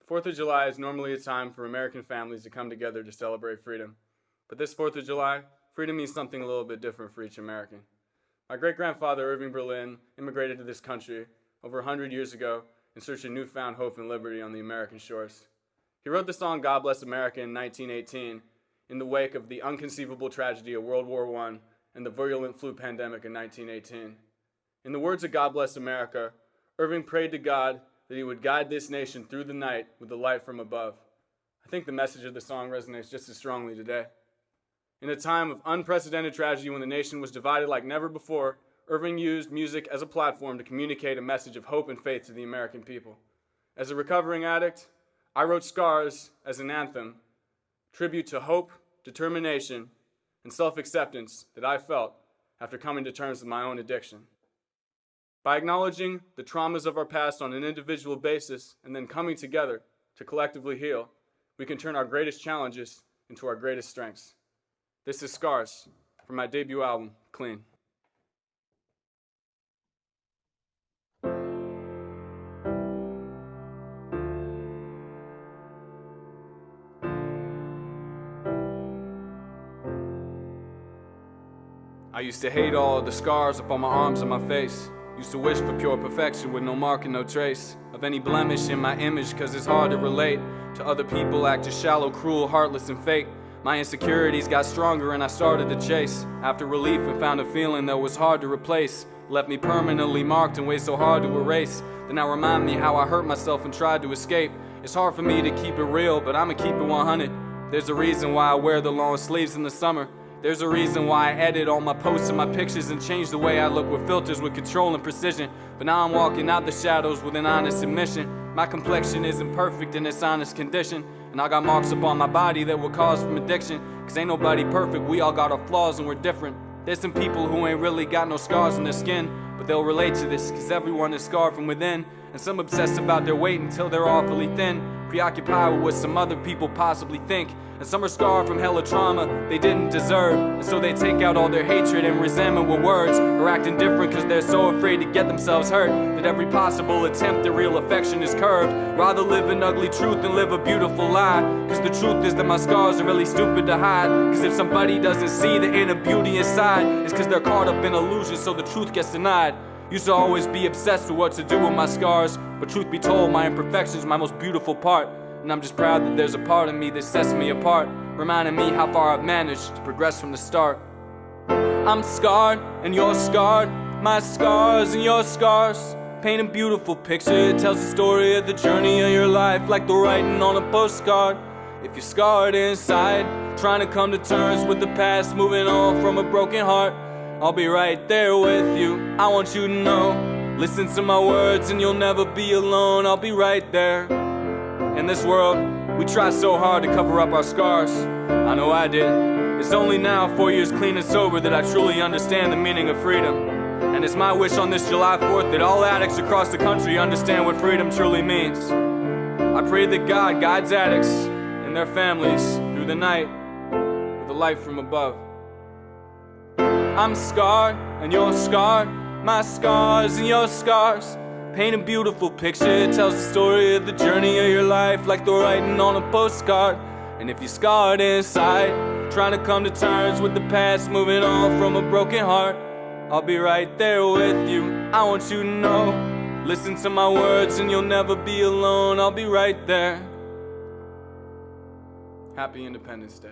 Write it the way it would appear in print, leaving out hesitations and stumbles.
4th of July is normally a time for American families to come together to celebrate freedom. But this 4th of July, freedom means something a little bit different for each American. My great-grandfather, Irving Berlin, immigrated to this country over 100 years ago in search of newfound hope and liberty on the American shores. He wrote the song God Bless America in 1918 in the wake of the unconceivable tragedy of World War I and the virulent flu pandemic in 1918. In the words of God Bless America, Irving prayed to God that he would guide this nation through the night with the light from above. I think the message of the song resonates just as strongly today. In a time of unprecedented tragedy when the nation was divided like never before, Irving used music as a platform to communicate a message of hope and faith to the American people. As a recovering addict, I wrote Scars as an anthem, tribute to hope, determination, and self-acceptance that I felt after coming to terms with my own addiction. By acknowledging the traumas of our past on an individual basis and then coming together to collectively heal, we can turn our greatest challenges into our greatest strengths. This is Scars from my debut album, Clean. I used to hate all the scars upon my arms and my face. Used to wish for pure perfection with no mark and no trace of any blemish in my image, cause it's hard to relate to other people acting shallow, cruel, heartless, and fake. My insecurities got stronger and I started to chase after relief and found a feeling that was hard to replace. Left me permanently marked in ways so hard to erase. Then now remind me how I hurt myself and tried to escape. It's hard for me to keep it real, but I'ma keep it 100. There's a reason why I wear the long sleeves in the summer. There's a reason why I edit all my posts and my pictures and change the way I look with filters with control and precision. But now I'm walking out the shadows with an honest admission. My complexion isn't perfect in its honest condition, and I got marks upon my body that were caused from addiction. Cause ain't nobody perfect, we all got our flaws and we're different. There's some people who ain't really got no scars on their skin, but they'll relate to this cause everyone is scarred from within. And some obsess about their weight until they're awfully thin, preoccupied with what some other people possibly think. And some are scarred from hella trauma they didn't deserve, and so they take out all their hatred and resentment with words, or acting different cause they're so afraid to get themselves hurt that every possible attempt at real affection is curved. Rather live an ugly truth than live a beautiful lie, cause the truth is that my scars are really stupid to hide. Cause if somebody doesn't see the inner beauty inside, it's cause they're caught up in illusion, so the truth gets denied. Used to always be obsessed with what to do with my scars, but truth be told, my imperfection's my most beautiful part. And I'm just proud that there's a part of me that sets me apart, reminding me how far I've managed to progress from the start. I'm scarred and you're scarred, my scars and your scars paint a beautiful picture. It tells the story of the journey of your life like the writing on a postcard. If you're scarred inside, trying to come to terms with the past, moving on from a broken heart, I'll be right there with you. I want you to know, listen to my words and you'll never be alone. I'll be right there. In this world, we try so hard to cover up our scars. I know I did. It's only now, 4 years clean and sober, that I truly understand the meaning of freedom. And it's my wish on this July 4th that all addicts across the country understand what freedom truly means. I pray that God guides addicts and their families through the night with the light from above. I'm scarred and you're scarred, my scars and your scars paint a beautiful picture. It tells the story of the journey of your life like the writing on a postcard. And if you're scarred inside, trying to come to terms with the past, moving on from a broken heart, I'll be right there with you. I want you to know, listen to my words and you'll never be alone. I'll be right there. Happy Independence Day.